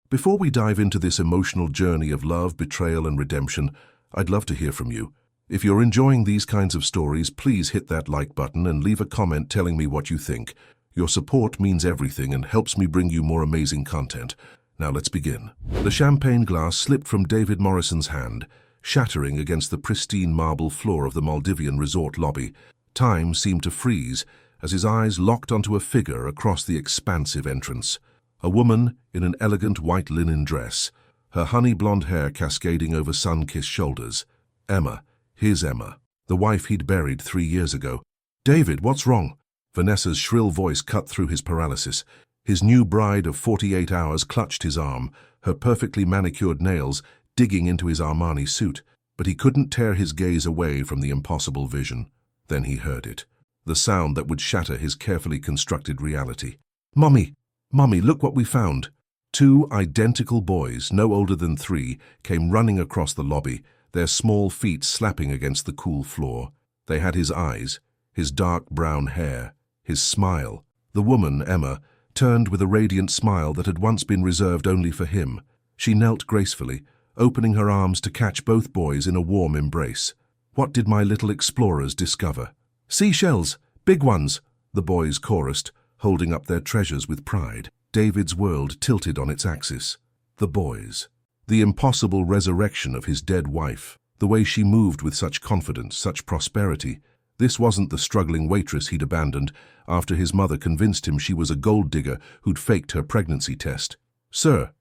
Before we dive into this emotional journey of love, betrayal, and redemption, I'd love to hear from you. If you're enjoying these kinds of stories, please hit that like button and leave a comment telling me what you think. Your support means everything and helps me bring you more amazing content. Now let's begin. The champagne glass slipped from David Morrison's hand, shattering against the pristine marble floor of the Maldivian resort lobby. Time seemed to freeze as his eyes locked onto a figure across the expansive entrance. A woman in an elegant white linen dress, her honey-blonde hair cascading over sun-kissed shoulders. Emma, his Emma, the wife he'd buried 3 years ago. "David, what's wrong?" Vanessa's shrill voice cut through his paralysis. His new bride of 48 hours clutched his arm, her perfectly manicured nails digging into his Armani suit, but he couldn't tear his gaze away from the impossible vision. Then he heard it, the sound that would shatter his carefully constructed reality. "Mommy! Mommy, look what we found!" 2 identical boys, no older than 3, came running across the lobby, their small feet slapping against the cool floor. They had his eyes, his dark brown hair, his smile. The woman, Emma, turned with a radiant smile that had once been reserved only for him. She knelt gracefully, opening her arms to catch both boys in a warm embrace. "What did my little explorers discover?" "Seashells! Big ones!" the boys chorused, holding up their treasures with pride. David's world tilted on its axis. The boys. The impossible resurrection of his dead wife. The way she moved with such confidence, such prosperity. This wasn't the struggling waitress he'd abandoned after his mother convinced him she was a gold digger who'd faked her pregnancy test. Sir,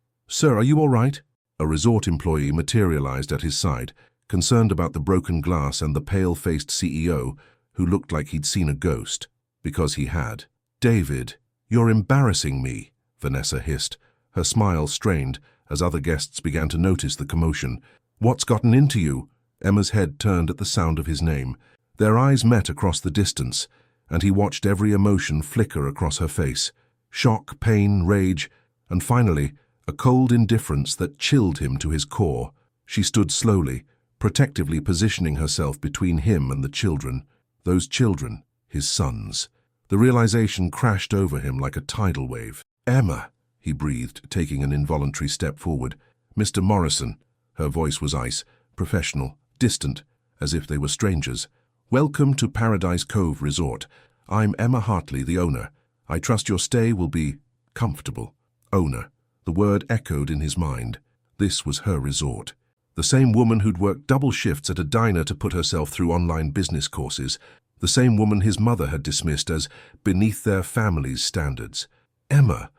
are you all right?" A resort employee materialized at his side, concerned about the broken glass and the pale-faced CEO, who looked like he'd seen a ghost. Because he had. "David, you're embarrassing me," Vanessa hissed, her smile strained as other guests began to notice the commotion. "What's gotten into you?" Emma's head turned at the sound of his name. Their eyes met across the distance, and he watched every emotion flicker across her face. Shock, pain, rage, and finally, a cold indifference that chilled him to his core. She stood slowly, protectively positioning herself between him and the children. Those children, his sons. The realization crashed over him like a tidal wave. "Emma," he breathed, taking an involuntary step forward. "Mr. Morrison." Her voice was ice, professional, distant, as if they were strangers. "Welcome to Paradise Cove Resort. I'm Emma Hartley, the owner. I trust your stay will be comfortable." Owner. The word echoed in his mind. This was her resort. The same woman who'd worked double shifts at a diner to put herself through online business courses. The same woman his mother had dismissed as beneath their family's standards. "Emma,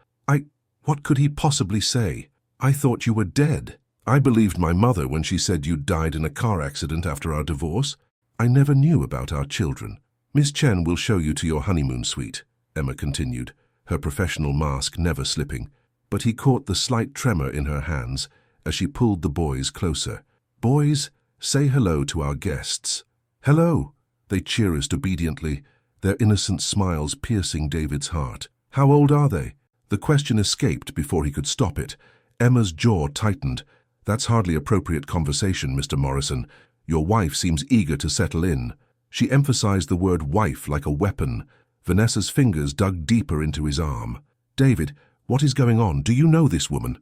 what could he possibly say? I thought you were dead. I believed my mother when she said you'd died in a car accident after our divorce. I never knew about our children. Miss Chen will show you to your honeymoon suite," Emma continued, her professional mask never slipping. But he caught the slight tremor in her hands as she pulled the boys closer. "Boys, say hello to our guests." "Hello," they chorused obediently, their innocent smiles piercing David's heart. "How old are they?" The question escaped before he could stop it. Emma's jaw tightened. "That's hardly appropriate conversation, Mr. Morrison. Your wife seems eager to settle in." She emphasized the word wife like a weapon. Vanessa's fingers dug deeper into his arm. "David, what is going on? Do you know this woman?"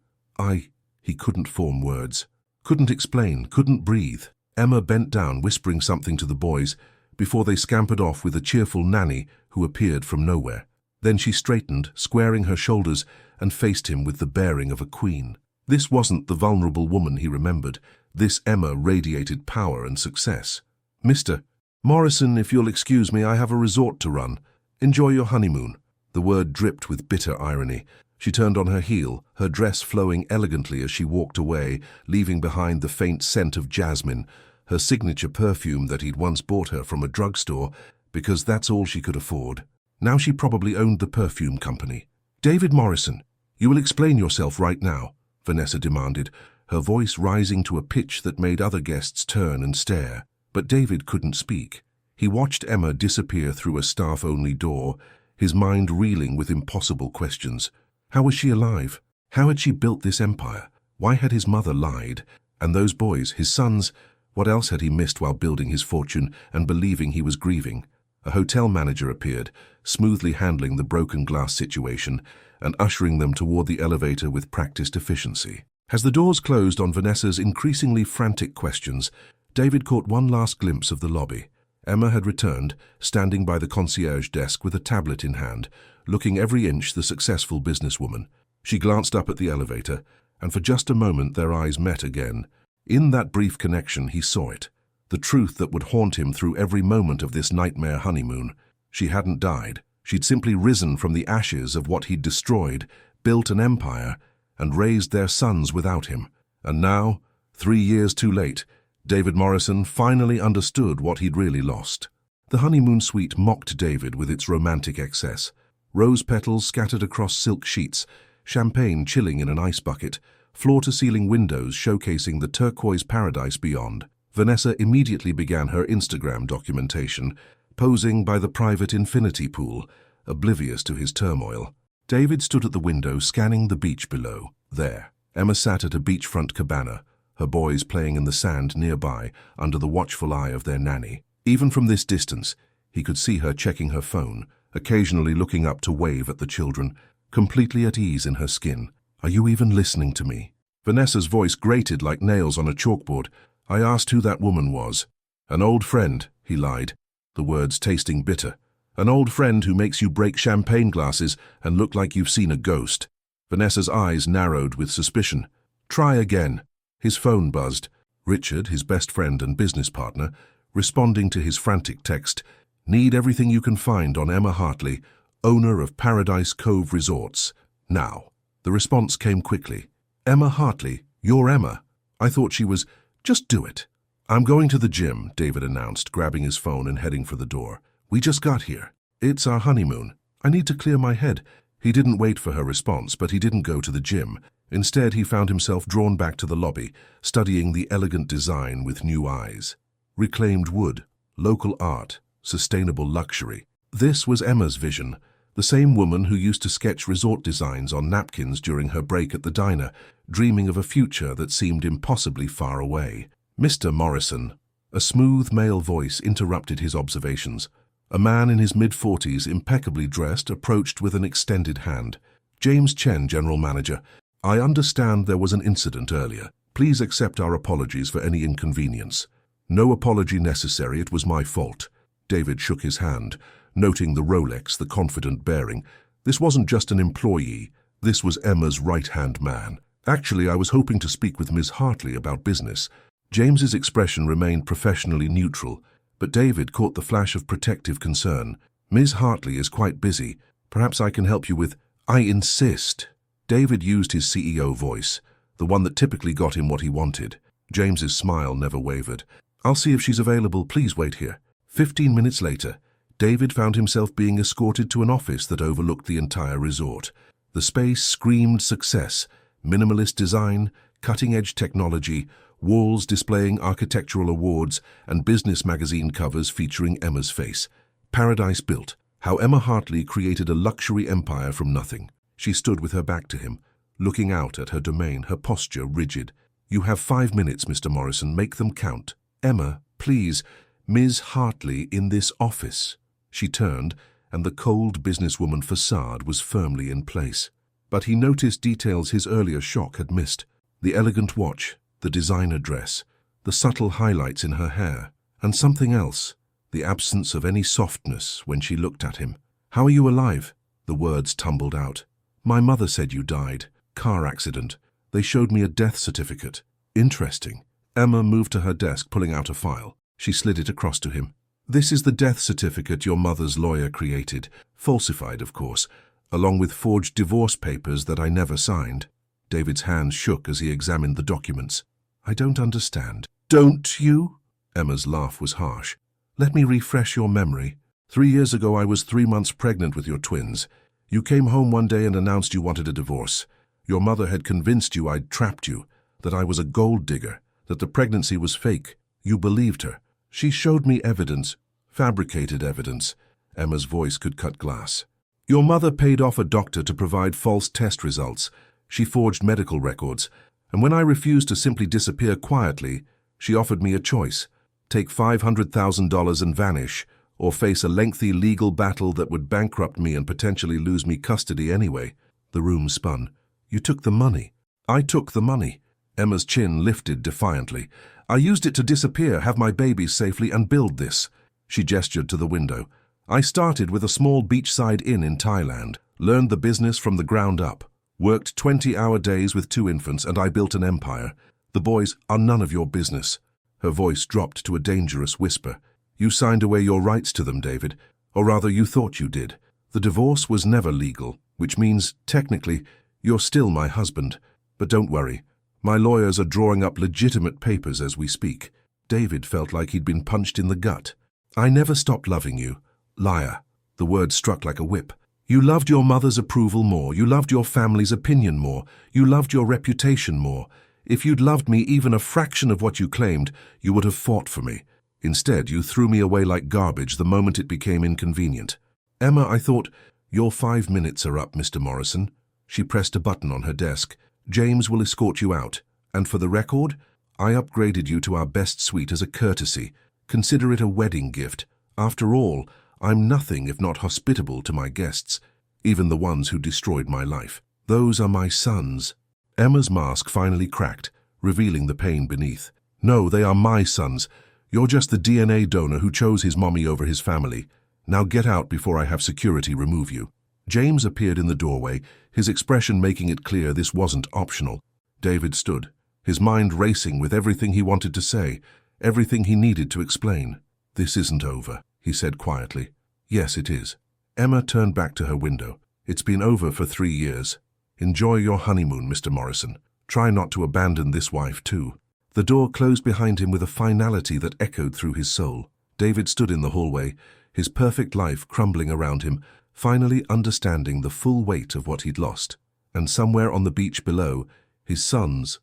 He couldn't form words. Couldn't explain, couldn't breathe. Emma bent down, whispering something to the boys, before they scampered off with a cheerful nanny who appeared from nowhere. Then she straightened, squaring her shoulders, and faced him with the bearing of a queen. This wasn't the vulnerable woman he remembered. This Emma radiated power and success. "Mr. Morrison, if you'll excuse me, I have a resort to run. Enjoy your honeymoon." The word dripped with bitter irony. She turned on her heel, her dress flowing elegantly as she walked away, leaving behind the faint scent of jasmine, her signature perfume that he'd once bought her from a drugstore, because that's all she could afford. Now she probably owned the perfume company. "David Morrison, you will explain yourself right now," Vanessa demanded, her voice rising to a pitch that made other guests turn and stare. But David couldn't speak. He watched Emma disappear through a staff-only door, his mind reeling with impossible questions. How was she alive? How had she built this empire? Why had his mother lied? And those boys, his sons, what else had he missed while building his fortune and believing he was grieving? A hotel manager appeared, smoothly handling the broken glass situation and ushering them toward the elevator with practiced efficiency. As the doors closed on Vanessa's increasingly frantic questions, David caught one last glimpse of the lobby. Emma had returned, standing by the concierge desk with a tablet in hand, looking every inch the successful businesswoman. She glanced up at the elevator, and for just a moment their eyes met again. In that brief connection he saw it, the truth that would haunt him through every moment of this nightmare honeymoon. She hadn't died. She'd simply risen from the ashes of what he'd destroyed, built an empire, and raised their sons without him. And now, 3 years too late, David Morrison finally understood what he'd really lost. The honeymoon suite mocked David with its romantic excess. Rose petals scattered across silk sheets, champagne chilling in an ice bucket, floor-to-ceiling windows showcasing the turquoise paradise beyond. Vanessa immediately began her Instagram documentation, posing by the private infinity pool, oblivious to his turmoil. David stood at the window scanning the beach below. There, Emma sat at a beachfront cabana, her boys playing in the sand nearby under the watchful eye of their nanny. Even from this distance, he could see her checking her phone, occasionally looking up to wave at the children, completely at ease in her skin. "Are you even listening to me?" Vanessa's voice grated like nails on a chalkboard. "I asked who that woman was." "An old friend," he lied, the words tasting bitter. "An old friend who makes you break champagne glasses and look like you've seen a ghost." Vanessa's eyes narrowed with suspicion. "Try again." His phone buzzed. Richard, his best friend and business partner, responding to his frantic text, "Need everything you can find on Emma Hartley, owner of Paradise Cove Resorts. Now." The response came quickly. "Emma Hartley, you're Emma. I thought she was... Just do it." "I'm going to the gym," David announced, grabbing his phone and heading for the door. "We just got here. It's our honeymoon. I need to clear my head." He didn't wait for her response, but he didn't go to the gym. Instead, he found himself drawn back to the lobby, studying the elegant design with new eyes. Reclaimed wood, local art, sustainable luxury. This was Emma's vision, the same woman who used to sketch resort designs on napkins during her break at the diner, dreaming of a future that seemed impossibly far away. "Mr. Morrison," a smooth male voice interrupted his observations. A man in his mid-40s, impeccably dressed, approached with an extended hand. "James Chen, General Manager. I understand there was an incident earlier. Please accept our apologies for any inconvenience." "No apology necessary, it was my fault." David shook his hand, noting the Rolex, the confident bearing. This wasn't just an employee, this was Emma's right-hand man. "Actually, I was hoping to speak with Ms. Hartley about business." James's expression remained professionally neutral, but David caught the flash of protective concern. "Ms. Hartley is quite busy. Perhaps I can help you with—" "I insist." David used his CEO voice, the one that typically got him what he wanted. James's smile never wavered. "I'll see if she's available. Please wait here." 15 minutes later, David found himself being escorted to an office that overlooked the entire resort. The space screamed success, minimalist design, cutting-edge technology, walls displaying architectural awards, and business magazine covers featuring Emma's face. Paradise built. How Emma Hartley created a luxury empire from nothing. She stood with her back to him, looking out at her domain, her posture rigid. "You have 5 minutes, Mr. Morrison. Make them count." "Emma, please. Ms. Hartley in this office." She turned, and the cold businesswoman facade was firmly in place. But he noticed details his earlier shock had missed. The elegant watch, the designer dress, the subtle highlights in her hair, and something else, the absence of any softness when she looked at him. "How are you alive?" The words tumbled out. "My mother said you died. Car accident. They showed me a death certificate." "Interesting." Emma moved to her desk, pulling out a file. She slid it across to him. "This is the death certificate your mother's lawyer created, falsified, of course, along with forged divorce papers that I never signed." David's hands shook as he examined the documents. "I don't understand." "Don't you?" Emma's laugh was harsh. "Let me refresh your memory. 3 years ago I was 3 months pregnant with your twins. You came home one day and announced you wanted a divorce. Your mother had convinced you I'd trapped you, that I was a gold digger, that the pregnancy was fake. You believed her. She showed me evidence, fabricated evidence." Emma's voice could cut glass. "Your mother paid off a doctor to provide false test results. She forged medical records, and when I refused to simply disappear quietly, she offered me a choice. Take $500,000 and vanish, or face a lengthy legal battle that would bankrupt me and potentially lose me custody anyway. The room spun. You took the money. I took the money. Emma's chin lifted defiantly. I used it to disappear, have my babies safely, and build this. She gestured to the window. I started with a small beachside inn in Thailand, learned the business from the ground up, worked 20-hour days with 2 infants, and I built an empire. The boys are none of your business. Her voice dropped to a dangerous whisper. You signed away your rights to them, David. Or rather, you thought you did. The divorce was never legal, which means, technically, you're still my husband. But don't worry. My lawyers are drawing up legitimate papers as we speak. David felt like he'd been punched in the gut. I never stopped loving you. Liar. The word struck like a whip. You loved your mother's approval more. You loved your family's opinion more. You loved your reputation more. If you'd loved me even a fraction of what you claimed, you would have fought for me. Instead, you threw me away like garbage the moment it became inconvenient. Emma, I thought, your 5 minutes are up, Mr. Morrison. She pressed a button on her desk. James will escort you out. And for the record, I upgraded you to our best suite as a courtesy. Consider it a wedding gift. After all, I'm nothing if not hospitable to my guests, even the ones who destroyed my life. Those are my sons. Emma's mask finally cracked, revealing the pain beneath. No, they are my sons. You're just the DNA donor who chose his mommy over his family. Now get out before I have security remove you. James appeared in the doorway, his expression making it clear this wasn't optional. David stood, his mind racing with everything he wanted to say, everything he needed to explain. This isn't over, he said quietly. Yes, it is. Emma turned back to her window. It's been over for 3 years. Enjoy your honeymoon, Mr. Morrison. Try not to abandon this wife, too. The door closed behind him with a finality that echoed through his soul. David stood in the hallway, his perfect life crumbling around him, finally understanding the full weight of what he'd lost. And somewhere on the beach below, his sons,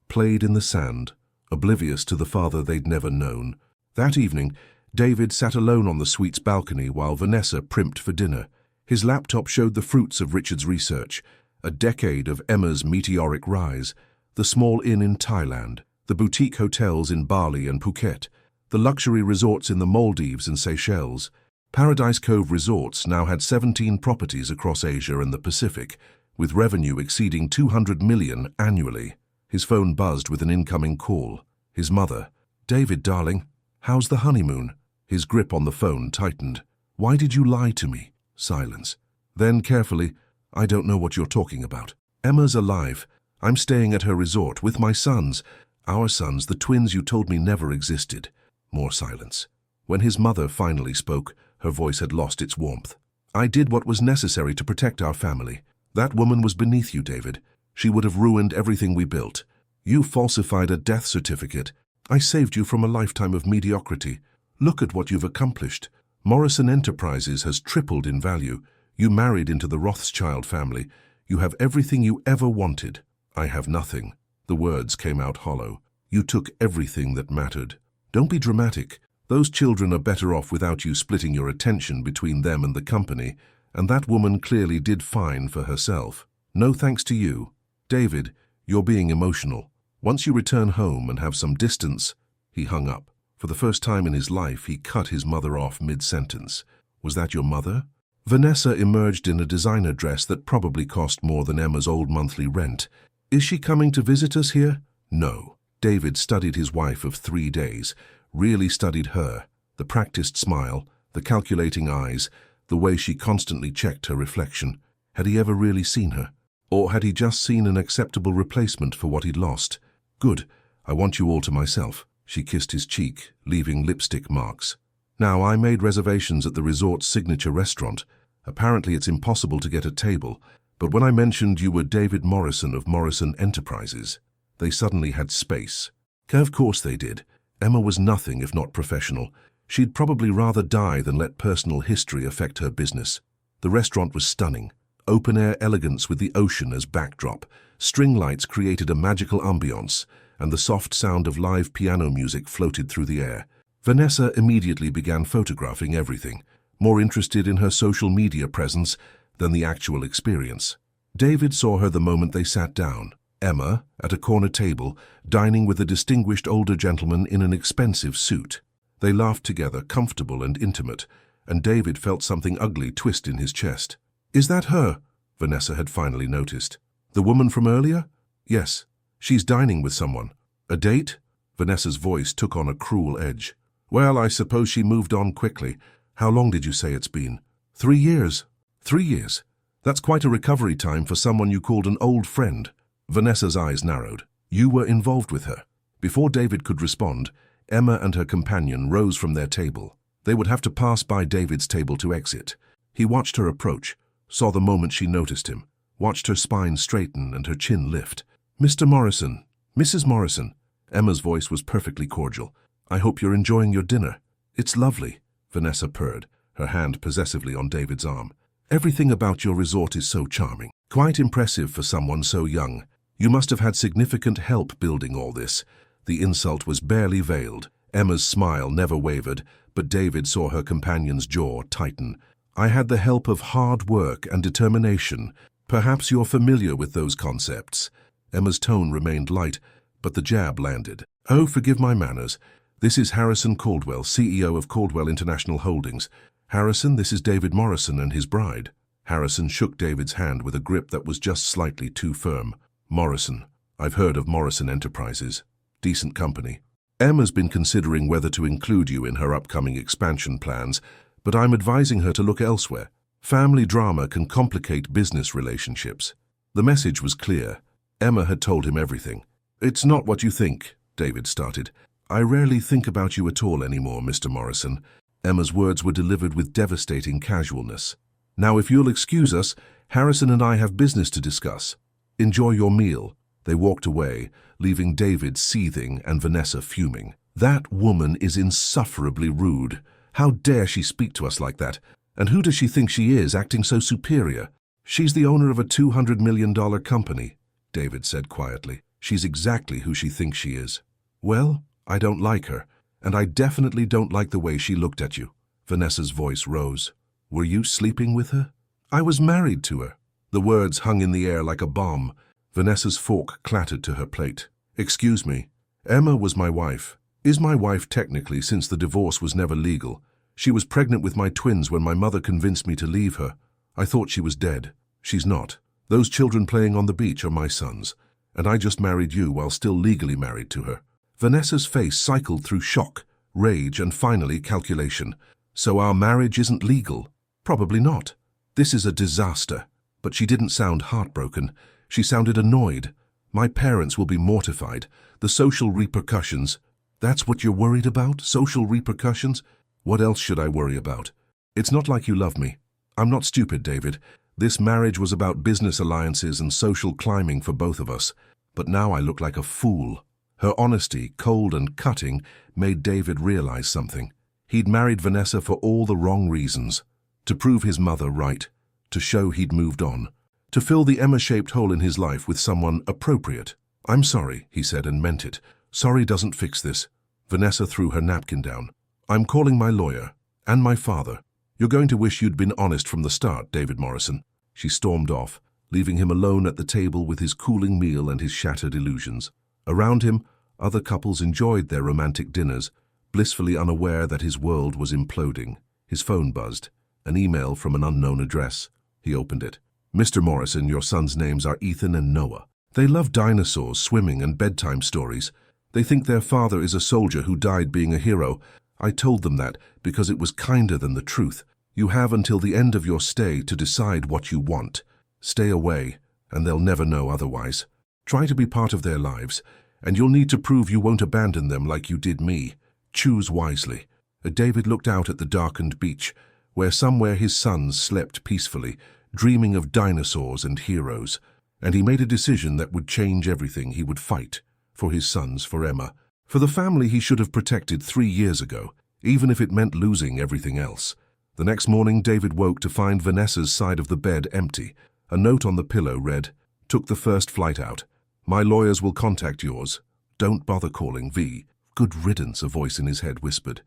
played in the sand, oblivious to the father they'd never known. That evening, David sat alone on the suite's balcony while Vanessa primped for dinner. His laptop showed the fruits of Richard's research, a decade of Emma's meteoric rise, the small inn in Thailand, the boutique hotels in Bali and Phuket, the luxury resorts in the Maldives and Seychelles. Paradise Cove Resorts now had 17 properties across Asia and the Pacific, with revenue exceeding $200 million annually. His phone buzzed with an incoming call. His mother. David, darling, how's the honeymoon? His grip on the phone tightened. Why did you lie to me? Silence. Then, carefully, I don't know what you're talking about. Emma's alive. I'm staying at her resort with my sons. Our sons, the twins you told me never existed. More silence. When his mother finally spoke, her voice had lost its warmth. I did what was necessary to protect our family. That woman was beneath you, David. She would have ruined everything we built. You falsified a death certificate. I saved you from a lifetime of mediocrity. Look at what you've accomplished. Morrison Enterprises has tripled in value. You married into the Rothschild family. You have everything you ever wanted. I have nothing. The words came out hollow. You took everything that mattered. Don't be dramatic. Those children are better off without you splitting your attention between them and the company, and that woman clearly did fine for herself. No thanks to you. David, you're being emotional. Once you return home and have some distance. He hung up. For the first time in his life, he cut his mother off mid-sentence. Was that your mother? Vanessa emerged in a designer dress that probably cost more than Emma's old monthly rent. Is she coming to visit us here? No. David studied his wife of 3 days, really studied her, the practiced smile, the calculating eyes, the way she constantly checked her reflection. Had he ever really seen her? Or had he just seen an acceptable replacement for what he'd lost? Good. I want you all to myself. She kissed his cheek, leaving lipstick marks. Now, I made reservations at the resort's signature restaurant. Apparently it's impossible to get a table, but when I mentioned you were David Morrison of Morrison Enterprises, they suddenly had space. Of course they did. Emma was nothing if not professional. She'd probably rather die than let personal history affect her business. The restaurant was stunning. Open-air elegance with the ocean as backdrop. String lights created a magical ambiance, and the soft sound of live piano music floated through the air. Vanessa immediately began photographing everything, more interested in her social media presence than the actual experience. David saw her the moment they sat down. Emma, at a corner table, dining with a distinguished older gentleman in an expensive suit. They laughed together, comfortable and intimate, and David felt something ugly twist in his chest. "Is that her?" Vanessa had finally noticed. "The woman from earlier?" "Yes. She's dining with someone." "A date?" Vanessa's voice took on a cruel edge. "Well, I suppose she moved on quickly. How long did you say it's been?" 3 years. 3 years? That's quite a recovery time for someone you called an old friend." Vanessa's eyes narrowed. "You were involved with her." Before David could respond, Emma and her companion rose from their table. They would have to pass by David's table to exit. He watched her approach, saw the moment she noticed him, watched her spine straighten and her chin lift. "Mr. Morrison, Mrs. Morrison." Emma's voice was perfectly cordial. "I hope you're enjoying your dinner." "It's lovely," Vanessa purred, her hand possessively on David's arm. "Everything about your resort is so charming. Quite impressive for someone so young. You must have had significant help building all this." The insult was barely veiled. Emma's smile never wavered, but David saw her companion's jaw tighten. "I had the help of hard work and determination. Perhaps you're familiar with those concepts." Emma's tone remained light, but the jab landed. "Oh, forgive my manners. This is Harrison Caldwell, CEO of Caldwell International Holdings. Harrison, this is David Morrison and his bride." Harrison shook David's hand with a grip that was just slightly too firm. "Morrison. I've heard of Morrison Enterprises. Decent company. Emma's been considering whether to include you in her upcoming expansion plans, but I'm advising her to look elsewhere. Family drama can complicate business relationships." The message was clear. Emma had told him everything. "It's not what you think," David started. "I rarely think about you at all anymore, Mr. Morrison." Emma's words were delivered with devastating casualness. "Now, if you'll excuse us, Harrison and I have business to discuss. Enjoy your meal." They walked away, leaving David seething and Vanessa fuming. "That woman is insufferably rude. How dare she speak to us like that? And who does she think she is, acting so superior?" "She's the owner of a $200 million company," David said quietly. "She's exactly who she thinks she is." "Well, I don't like her, and I definitely don't like the way she looked at you." Vanessa's voice rose. "Were you sleeping with her?" "I was married to her." The words hung in the air like a bomb. Vanessa's fork clattered to her plate. "Excuse me. Emma was my wife. Is my wife technically, since the divorce was never legal. She was pregnant with my twins when my mother convinced me to leave her. I thought she was dead. She's not. Those children playing on the beach are my sons, and I just married you while still legally married to her." Vanessa's face cycled through shock, rage, and finally calculation. "So our marriage isn't legal?" "Probably not. This is a disaster." But she didn't sound heartbroken. She sounded annoyed. "My parents will be mortified. The social repercussions." "That's what you're worried about? Social repercussions? What else should I worry about? It's not like you love me. I'm not stupid, David. This marriage was about business alliances and social climbing for both of us. But now I look like a fool." Her honesty, cold and cutting, made David realize something. He'd married Vanessa for all the wrong reasons. To prove his mother right. To show he'd moved on. To fill the Emma-shaped hole in his life with someone appropriate. "I'm sorry," he said, and meant it. "Sorry doesn't fix this." Vanessa threw her napkin down. "I'm calling my lawyer. And my father. You're going to wish you'd been honest from the start, David Morrison." She stormed off, leaving him alone at the table with his cooling meal and his shattered illusions. Around him, other couples enjoyed their romantic dinners, blissfully unaware that his world was imploding. His phone buzzed. An email from an unknown address. He opened it. "Mr. Morrison, your sons' names are Ethan and Noah. They love dinosaurs, swimming, and bedtime stories. They think their father is a soldier who died being a hero. I told them that because it was kinder than the truth. You have until the end of your stay to decide what you want. Stay away, and they'll never know otherwise. Try to be part of their lives, and you'll need to prove you won't abandon them like you did me. Choose wisely." David looked out at the darkened beach, where somewhere his sons slept peacefully, dreaming of dinosaurs and heroes, and he made a decision that would change everything. He would fight. For his sons, for Emma. For the family he should have protected 3 years ago, even if it meant losing everything else. The next morning, David woke to find Vanessa's side of the bed empty. A note on the pillow read, "Took the first flight out. My lawyers will contact yours. Don't bother calling V." "Good riddance," a voice in his head whispered.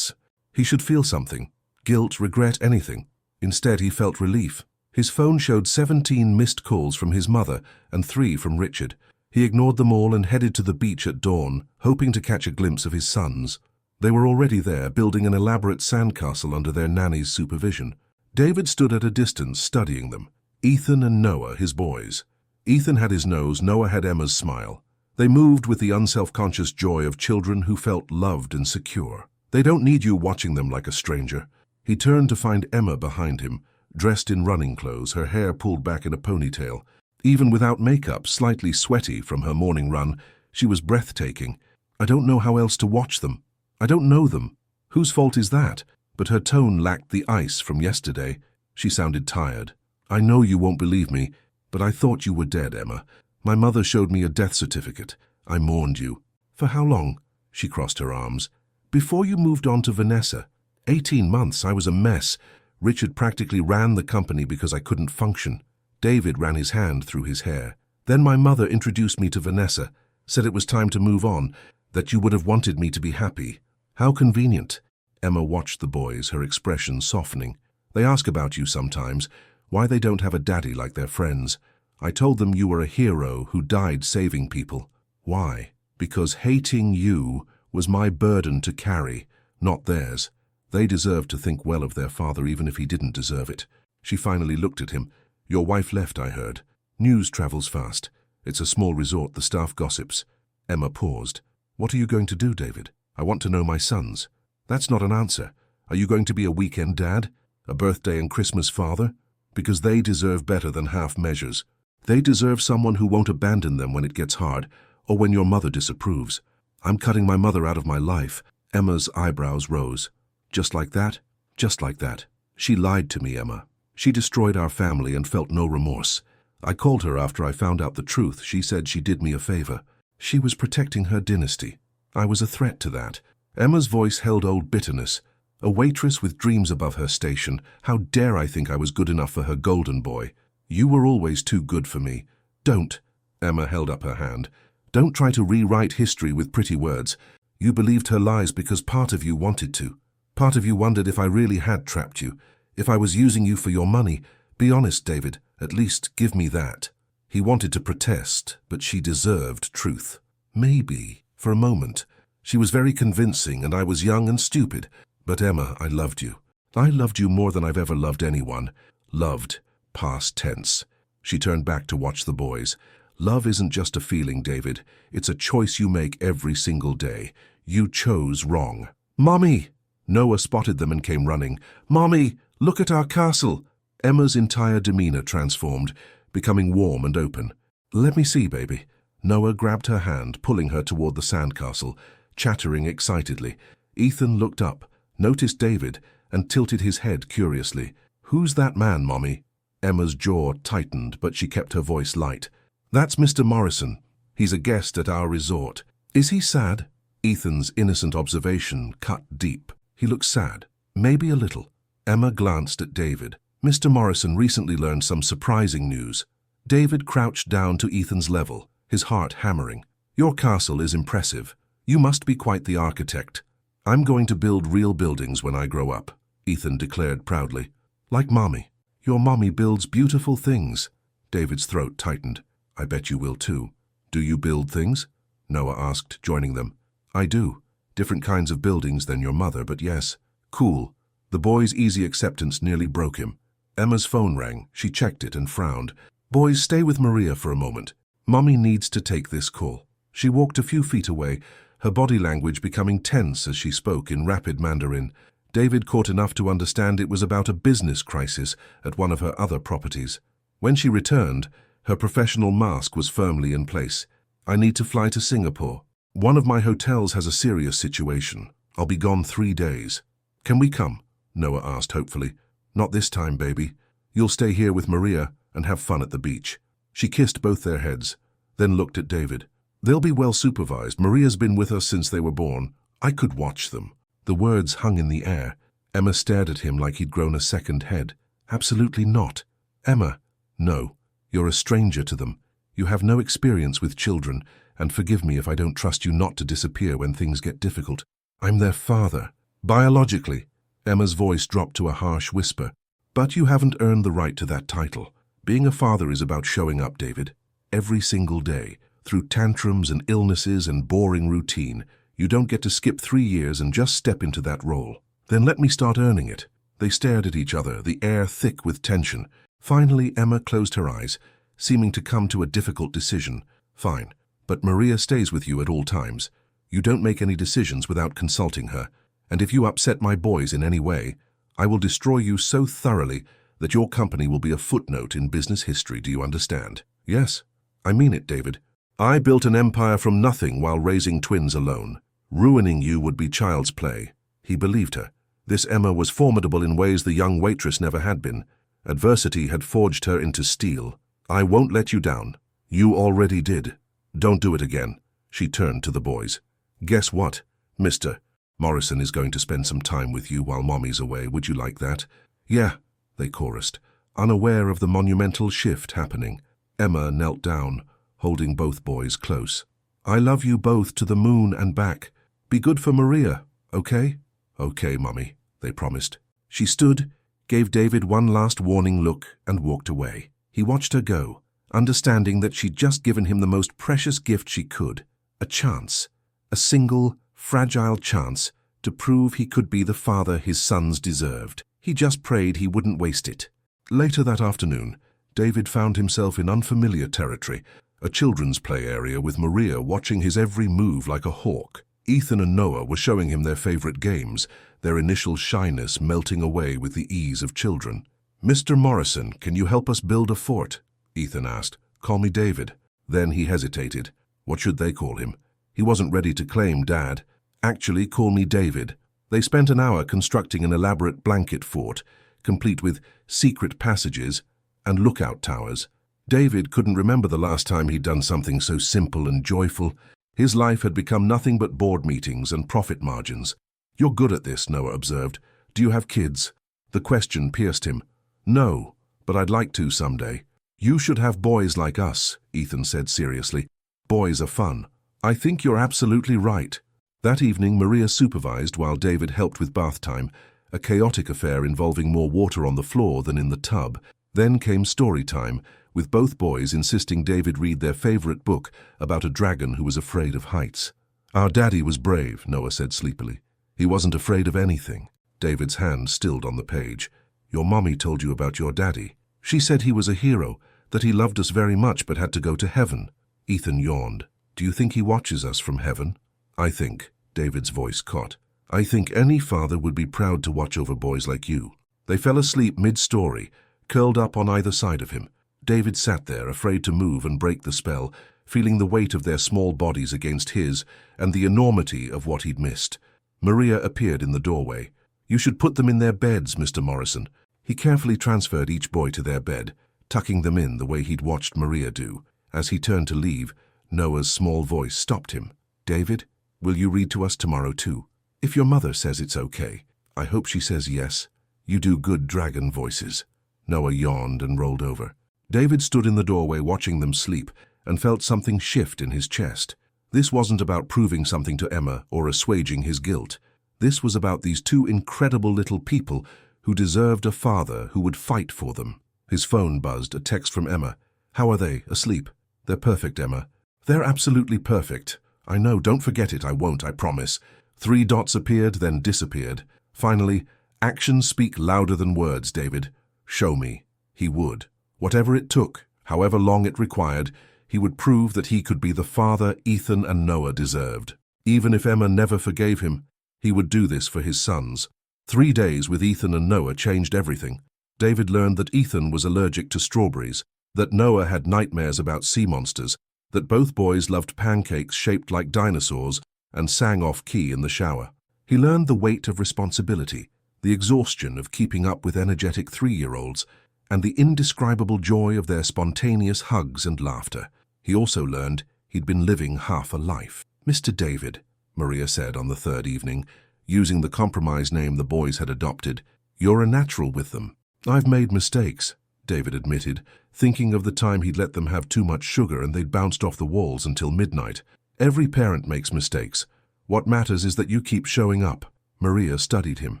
He should feel something. Guilt, regret, anything. Instead, he felt relief. His phone showed 17 missed calls from his mother and 3 from Richard. He ignored them all and headed to the beach at dawn, hoping to catch a glimpse of his sons. They were already there, building an elaborate sandcastle under their nanny's supervision. David stood at a distance, studying them. Ethan and Noah, his boys. Ethan had his nose, Noah had Emma's smile. They moved with the unself-conscious joy of children who felt loved and secure. They don't need you watching them like a stranger. He turned to find Emma behind him, dressed in running clothes, her hair pulled back in a ponytail. Even without makeup, slightly sweaty from her morning run, she was breathtaking. I don't know how else to watch them. I don't know them. Whose fault is that? But her tone lacked the ice from yesterday. She sounded tired. I know you won't believe me, but I thought you were dead, Emma. My mother showed me a death certificate. I mourned you. For how long? She crossed her arms. Before you moved on to Vanessa. 18 months, I was a mess. Richard practically ran the company because I couldn't function. David ran his hand through his hair. Then my mother introduced me to Vanessa, said it was time to move on, that you would have wanted me to be happy. How convenient. Emma watched the boys, her expression softening. They ask about you sometimes, why they don't have a daddy like their friends. I told them you were a hero who died saving people. Why? Because hating you was my burden to carry, not theirs. They deserved to think well of their father even if he didn't deserve it. She finally looked at him. Your wife left, I heard. News travels fast. It's a small resort, the staff gossips. Emma paused. What are you going to do, David? I want to know my sons. That's not an answer. Are you going to be a weekend dad? A birthday and Christmas father? Because they deserve better than half measures. They deserve someone who won't abandon them when it gets hard, or when your mother disapproves. I'm cutting my mother out of my life. Emma's eyebrows rose. Just like that? Just like that. She lied to me, Emma. She destroyed our family and felt no remorse. I called her after I found out the truth. She said she did me a favor. She was protecting her dynasty. I was a threat to that. Emma's voice held old bitterness. A waitress with dreams above her station. How dare I think I was good enough for her golden boy? You were always too good for me. Don't. Emma held up her hand. Don't try to rewrite history with pretty words. You believed her lies because part of you wanted to. Part of you wondered if I really had trapped you, if I was using you for your money. Be honest, David, at least give me that. He wanted to protest, but she deserved truth. Maybe, for a moment. She was very convincing and I was young and stupid. But Emma, I loved you. I loved you more than I've ever loved anyone. Loved, past tense. She turned back to watch the boys. Love isn't just a feeling, David. It's a choice you make every single day. You chose wrong. Mommy! Noah spotted them and came running. Mommy, look at our castle. Emma's entire demeanor transformed, becoming warm and open. Let me see, baby. Noah grabbed her hand, pulling her toward the sandcastle, chattering excitedly. Ethan looked up, noticed David, and tilted his head curiously. Who's that man, Mommy? Emma's jaw tightened, but she kept her voice light. That's Mr. Morrison. He's a guest at our resort. Is he sad? Ethan's innocent observation cut deep. He looks sad. Maybe a little. Emma glanced at David. Mr. Morrison recently learned some surprising news. David crouched down to Ethan's level, his heart hammering. Your castle is impressive. You must be quite the architect. I'm going to build real buildings when I grow up, Ethan declared proudly. Like Mommy. Your mommy builds beautiful things. David's throat tightened. I bet you will too. Do you build things? Noah asked, joining them. I do. Different kinds of buildings than your mother, but yes. Cool. The boy's easy acceptance nearly broke him. Emma's phone rang. She checked it and frowned. Boys, stay with Maria for a moment. Mommy needs to take this call. She walked a few feet away, her body language becoming tense as she spoke in rapid Mandarin. David caught enough to understand it was about a business crisis at one of her other properties. When she returned, her professional mask was firmly in place. I need to fly to Singapore. One of my hotels has a serious situation. I'll be gone 3 days. Can we come? Noah asked hopefully. Not this time, baby. You'll stay here with Maria and have fun at the beach. She kissed both their heads, then looked at David. They'll be well supervised. Maria's been with us since they were born. I could watch them. The words hung in the air. Emma stared at him like he'd grown a second head. Absolutely not. Emma, no. You're a stranger to them. You have no experience with children, and forgive me if I don't trust you not to disappear when things get difficult. I'm their father. Biologically. Emma's voice dropped to a harsh whisper. But you haven't earned the right to that title. Being a father is about showing up, David. Every single day, through tantrums and illnesses and boring routine. You don't get to skip 3 years and just step into that role. Then let me start earning it. They stared at each other, the air thick with tension. Finally, Emma closed her eyes, seeming to come to a difficult decision. Fine, but Maria stays with you at all times. You don't make any decisions without consulting her. And if you upset my boys in any way, I will destroy you so thoroughly that your company will be a footnote in business history. Do you understand? Yes, I mean it, David. I built an empire from nothing while raising twins alone. Ruining you would be child's play. He believed her. This Emma was formidable in ways the young waitress never had been. Adversity had forged her into steel. I won't let you down. You already did. Don't do it again. She turned to the boys. Guess what, Mr. Morrison is going to spend some time with you while Mommy's away. Would you like that? Yeah, they chorused, unaware of the monumental shift happening. Emma knelt down, holding both boys close. I love you both to the moon and back. Be good for Maria, okay? Okay, Mommy, they promised. She stood, gave David one last warning look, and walked away. He watched her go, understanding that she'd just given him the most precious gift she could, a chance, a single, fragile chance to prove he could be the father his sons deserved. He just prayed he wouldn't waste it. Later that afternoon, David found himself in unfamiliar territory, a children's play area with Maria watching his every move like a hawk. Ethan and Noah were showing him their favorite games, their initial shyness melting away with the ease of children. Mr. Morrison, can you help us build a fort? Ethan asked. Call me David. Then he hesitated. What should they call him? He wasn't ready to claim Dad. Actually, call me David. They spent an hour constructing an elaborate blanket fort, complete with secret passages and lookout towers. David couldn't remember the last time he'd done something so simple and joyful. His life had become nothing but board meetings and profit margins. You're good at this, Noah observed. Do you have kids? The question pierced him. No, but I'd like to someday. You should have boys like us, Ethan said seriously. Boys are fun. I think you're absolutely right. That evening, Maria supervised while David helped with bath time, a chaotic affair involving more water on the floor than in the tub. Then came story time, with both boys insisting David read their favorite book about a dragon who was afraid of heights. Our daddy was brave, Noah said sleepily. He wasn't afraid of anything. David's hand stilled on the page. Your mommy told you about your daddy. She said he was a hero, that he loved us very much but had to go to heaven. Ethan yawned. Do you think he watches us from heaven? I think, David's voice caught. I think any father would be proud to watch over boys like you. They fell asleep mid-story, curled up on either side of him. David sat there, afraid to move and break the spell, feeling the weight of their small bodies against his and the enormity of what he'd missed. Maria appeared in the doorway. You should put them in their beds, Mr. Morrison. He carefully transferred each boy to their bed, tucking them in the way he'd watched Maria do. As he turned to leave, Noah's small voice stopped him. David, will you read to us tomorrow too? If your mother says it's okay. I hope she says yes. You do good dragon voices. Noah yawned and rolled over. David stood in the doorway watching them sleep and felt something shift in his chest. This wasn't about proving something to Emma or assuaging his guilt. This was about these two incredible little people who deserved a father who would fight for them. His phone buzzed, a text from Emma. How are they? Asleep? They're perfect, Emma. They're absolutely perfect. I know, don't forget it, I won't, I promise. 3 dots appeared, then disappeared. Finally, actions speak louder than words, David. Show me. He would. Whatever it took, however long it required, he would prove that he could be the father Ethan and Noah deserved. Even if Emma never forgave him, he would do this for his sons. 3 days with Ethan and Noah changed everything. David learned that Ethan was allergic to strawberries, that Noah had nightmares about sea monsters, that both boys loved pancakes shaped like dinosaurs and sang off-key in the shower. He learned the weight of responsibility, the exhaustion of keeping up with energetic 3-year-olds, and the indescribable joy of their spontaneous hugs and laughter. He also learned he'd been living half a life. Mr. David, Maria said on the 3rd evening, using the compromise name the boys had adopted, you're a natural with them. I've made mistakes, David admitted, thinking of the time he'd let them have too much sugar and they'd bounced off the walls until midnight. Every parent makes mistakes. What matters is that you keep showing up. Maria studied him.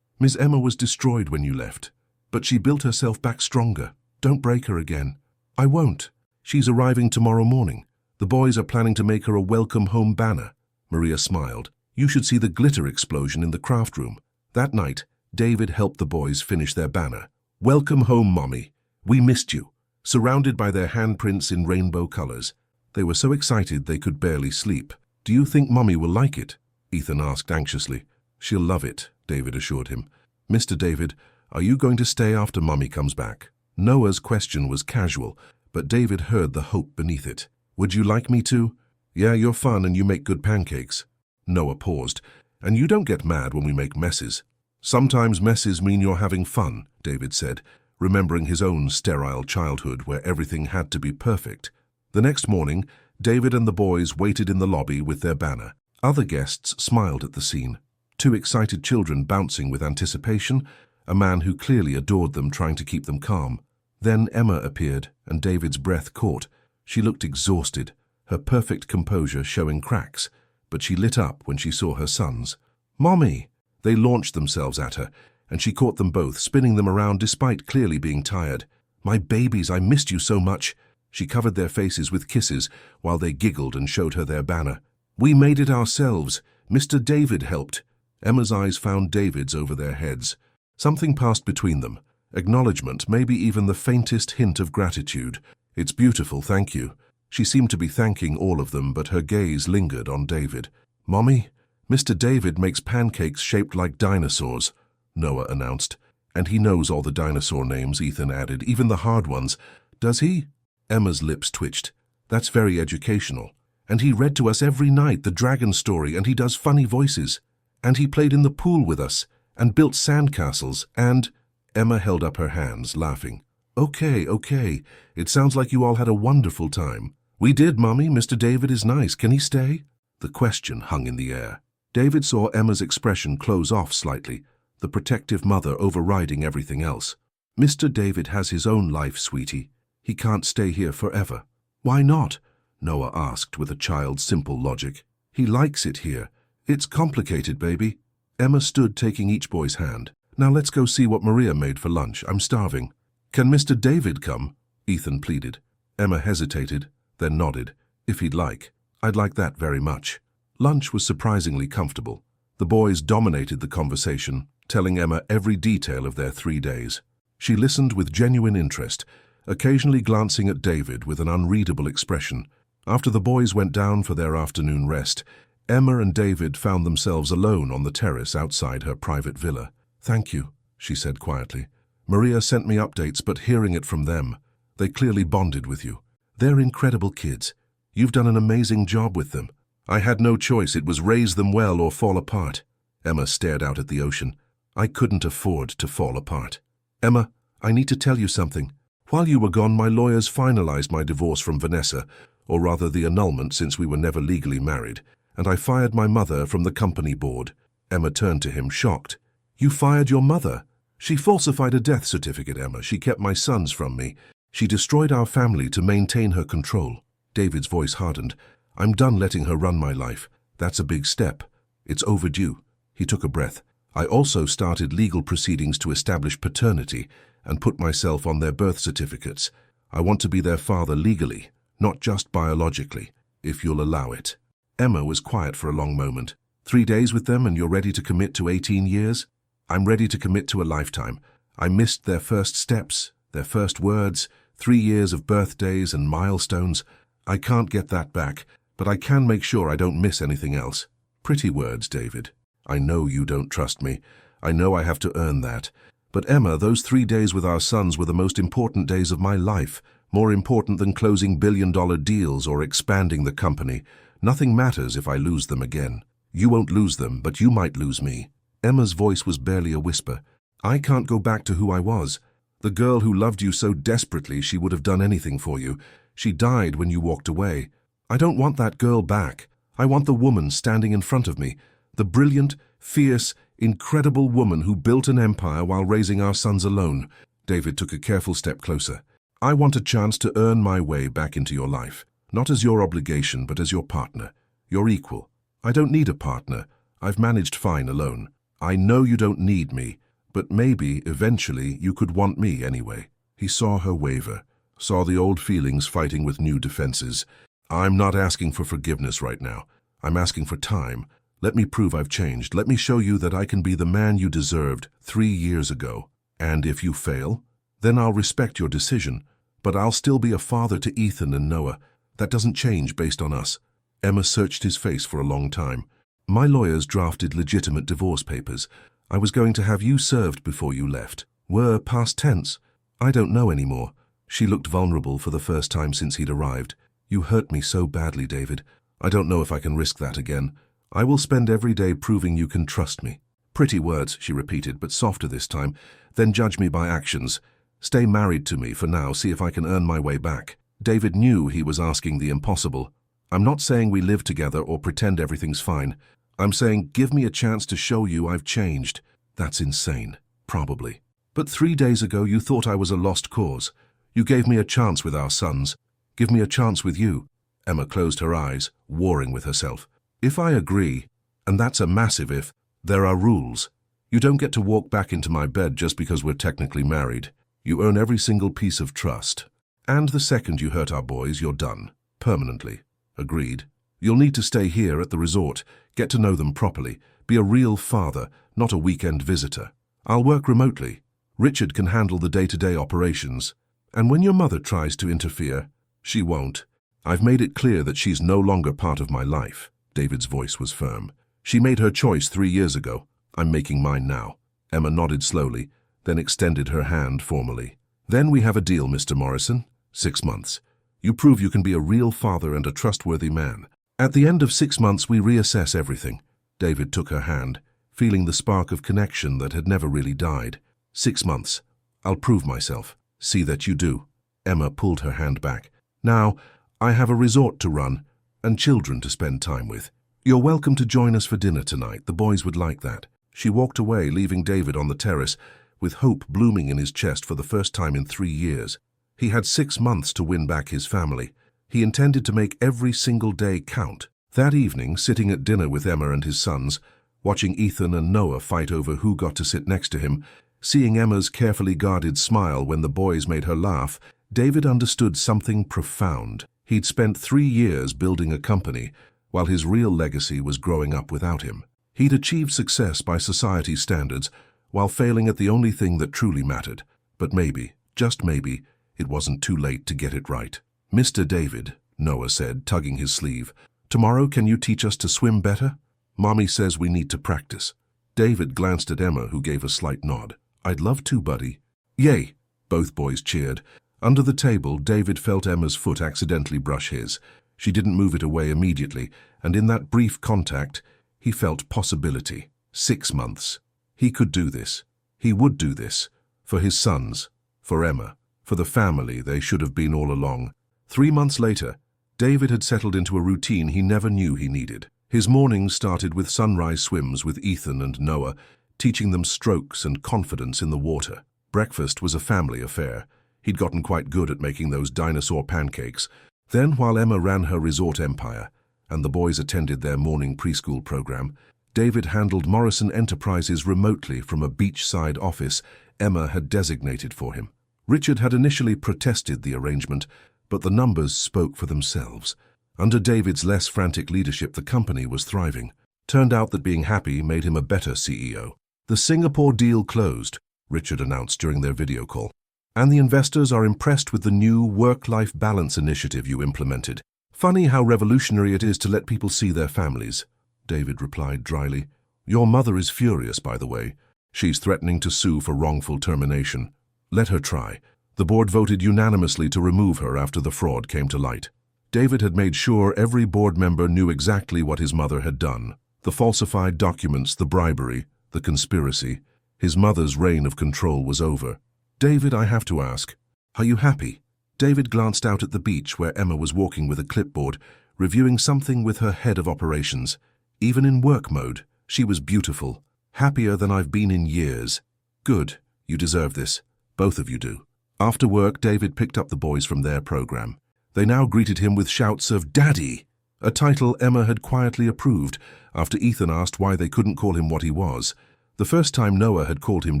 Miss Emma was destroyed when you left, but she built herself back stronger. Don't break her again. I won't. She's arriving tomorrow morning. The boys are planning to make her a welcome home banner. Maria smiled. You should see the glitter explosion in the craft room. That night, David helped the boys finish their banner. Welcome home, Mommy. We missed you. Surrounded by their handprints in rainbow colors. They were so excited they could barely sleep. Do you think Mommy will like it? Ethan asked anxiously. She'll love it, David assured him. Mr. David, are you going to stay after Mommy comes back? Noah's question was casual, but David heard the hope beneath it. Would you like me to? Yeah, you're fun and you make good pancakes. Noah paused. And you don't get mad when we make messes. Sometimes messes mean you're having fun, David said, remembering his own sterile childhood where everything had to be perfect. The next morning, David and the boys waited in the lobby with their banner. Other guests smiled at the scene. Two excited children bouncing with anticipation, a man who clearly adored them trying to keep them calm. Then Emma appeared, and David's breath caught. She looked exhausted, her perfect composure showing cracks, but she lit up when she saw her sons. Mommy! They launched themselves at her, and she caught them both, spinning them around despite clearly being tired. My babies, I missed you so much. She covered their faces with kisses while they giggled and showed her their banner. We made it ourselves. Mr. David helped. Emma's eyes found David's over their heads. Something passed between them. Acknowledgement, maybe even the faintest hint of gratitude. It's beautiful, thank you. She seemed to be thanking all of them, but her gaze lingered on David. Mommy, Mr. David makes pancakes shaped like dinosaurs, Noah announced. And he knows all the dinosaur names, Ethan added, even the hard ones. Does he? Emma's lips twitched. That's very educational. And he read to us every night the dragon story, and he does funny voices. And he played in the pool with us, and built sandcastles, and... Emma held up her hands, laughing. Okay. It sounds like you all had a wonderful time. We did, Mommy. Mr. David is nice. Can he stay? The question hung in the air. David saw Emma's expression close off slightly, the protective mother overriding everything else. Mr. David has his own life, sweetie. He can't stay here forever. Why not? Noah asked with a child's simple logic. He likes it here. It's complicated, baby. Emma stood taking each boy's hand. Now let's go see what Maria made for lunch. I'm starving. Can Mr. David come? Ethan pleaded. Emma hesitated, then nodded. If he'd like. I'd like that very much. Lunch was surprisingly comfortable. The boys dominated the conversation, telling Emma every detail of their 3 days. She listened with genuine interest, occasionally glancing at David with an unreadable expression. After the boys went down for their afternoon rest, Emma and David found themselves alone on the terrace outside her private villa. Thank you, she said quietly. Maria sent me updates, but hearing it from them, they clearly bonded with you. They're incredible kids. You've done an amazing job with them. I had no choice. It was raise them well or fall apart. Emma stared out at the ocean. I couldn't afford to fall apart. Emma, I need to tell you something. While you were gone, my lawyers finalized my divorce from Vanessa, or rather the annulment since we were never legally married, and I fired my mother from the company board. Emma turned to him, shocked. You fired your mother? She falsified a death certificate, Emma. She kept my sons from me. She destroyed our family to maintain her control. David's voice hardened. I'm done letting her run my life. That's a big step. It's overdue. He took a breath. I also started legal proceedings to establish paternity and put myself on their birth certificates. I want to be their father legally, not just biologically, if you'll allow it. Emma was quiet for a long moment. 3 days with them and you're ready to commit to 18 years? I'm ready to commit to a lifetime. I missed their first steps, their first words, 3 years of birthdays and milestones. I can't get that back, but I can make sure I don't miss anything else. Pretty words, David. I know you don't trust me. I know I have to earn that. But Emma, those 3 days with our sons were the most important days of my life, more important than closing billion-dollar deals or expanding the company. Nothing matters if I lose them again. You won't lose them, but you might lose me. Emma's voice was barely a whisper. I can't go back to who I was. The girl who loved you so desperately she would have done anything for you. She died when you walked away. I don't want that girl back. I want the woman standing in front of me. The brilliant, fierce, incredible woman who built an empire while raising our sons alone. David took a careful step closer. I want a chance to earn my way back into your life. Not as your obligation, but as your partner. Your equal. I don't need a partner. I've managed fine alone. I know you don't need me, but maybe, eventually, you could want me anyway. He saw her waver, saw the old feelings fighting with new defenses. I'm not asking for forgiveness right now. I'm asking for time. Let me prove I've changed. Let me show you that I can be the man you deserved 3 years ago. And if you fail, then I'll respect your decision, but I'll still be a father to Ethan and Noah. That doesn't change based on us." Emma searched his face for a long time. "My lawyers drafted legitimate divorce papers. I was going to have you served before you left. Were past tense. I don't know anymore." She looked vulnerable for the first time since he'd arrived. "You hurt me so badly, David. I don't know if I can risk that again. I will spend every day proving you can trust me." "Pretty words," she repeated, but softer this time. "Then judge me by actions. Stay married to me for now, see if I can earn my way back." David knew he was asking the impossible. "I'm not saying we live together or pretend everything's fine. I'm saying give me a chance to show you I've changed." "That's insane." "Probably. But 3 days ago you thought I was a lost cause. You gave me a chance with our sons. Give me a chance with you." Emma closed her eyes, warring with herself. "If I agree, and that's a massive if, there are rules. You don't get to walk back into my bed just because we're technically married. You earn every single piece of trust. And the second you hurt our boys, you're done. Permanently." "Agreed. You'll need to stay here at the resort, get to know them properly, be a real father, not a weekend visitor. I'll work remotely. Richard can handle the day-to-day operations. And when your mother tries to interfere, she won't. I've made it clear that she's no longer part of my life." David's voice was firm. "She made her choice 3 years ago. I'm making mine now." Emma nodded slowly, then extended her hand formally. "Then we have a deal, Mr. Morrison. 6 months. You prove you can be a real father and a trustworthy man. At the end of 6 months, we reassess everything." David took her hand, feeling the spark of connection that had never really died. 6 months. I'll prove myself. See that you do." Emma pulled her hand back. "Now, I have a resort to run and children to spend time with. You're welcome to join us for dinner tonight. The boys would like that." She walked away, leaving David on the terrace, with hope blooming in his chest for the first time in 3 years. He had 6 months to win back his family. He intended to make every single day count. That evening, sitting at dinner with Emma and his sons, watching Ethan and Noah fight over who got to sit next to him, seeing Emma's carefully guarded smile when the boys made her laugh, David understood something profound. He'd spent 3 years building a company, while his real legacy was growing up without him. He'd achieved success by society's standards, while failing at the only thing that truly mattered. But maybe, just maybe, it wasn't too late to get it right. "Mr. David," Noah said, tugging his sleeve, "tomorrow can you teach us to swim better? Mommy says we need to practice." David glanced at Emma, who gave a slight nod. "I'd love to, buddy." "Yay!" Both boys cheered. Under the table, David felt Emma's foot accidentally brush his. She didn't move it away immediately, and in that brief contact, he felt possibility. 6 months. He could do this. He would do this. For his sons. For Emma. For the family they should have been all along. 3 months later, David had settled into a routine he never knew he needed. His mornings started with sunrise swims with Ethan and Noah, teaching them strokes and confidence in the water. Breakfast was a family affair. He'd gotten quite good at making those dinosaur pancakes. Then, while Emma ran her resort empire, and the boys attended their morning preschool program, David handled Morrison Enterprises remotely from a beachside office Emma had designated for him. Richard had initially protested the arrangement, but the numbers spoke for themselves. Under David's less frantic leadership, the company was thriving. Turned out that being happy made him a better CEO. "The Singapore deal closed," Richard announced during their video call. "And the investors are impressed with the new work-life balance initiative you implemented. Funny how revolutionary it is to let people see their families," David replied dryly. "Your mother is furious, by the way. She's threatening to sue for wrongful termination. Let her try. The board voted unanimously to remove her after the fraud came to light." David had made sure every board member knew exactly what his mother had done. The falsified documents, the bribery, the conspiracy. His mother's reign of control was over. "David, I have to ask, are you happy?" David glanced out at the beach where Emma was walking with a clipboard, reviewing something with her head of operations. Even in work mode, she was beautiful. "Happier than I've been in years." "Good. You deserve this. Both of you do." After work, David picked up the boys from their program. They now greeted him with shouts of "Daddy," a title Emma had quietly approved after Ethan asked why they couldn't call him what he was. The first time Noah had called him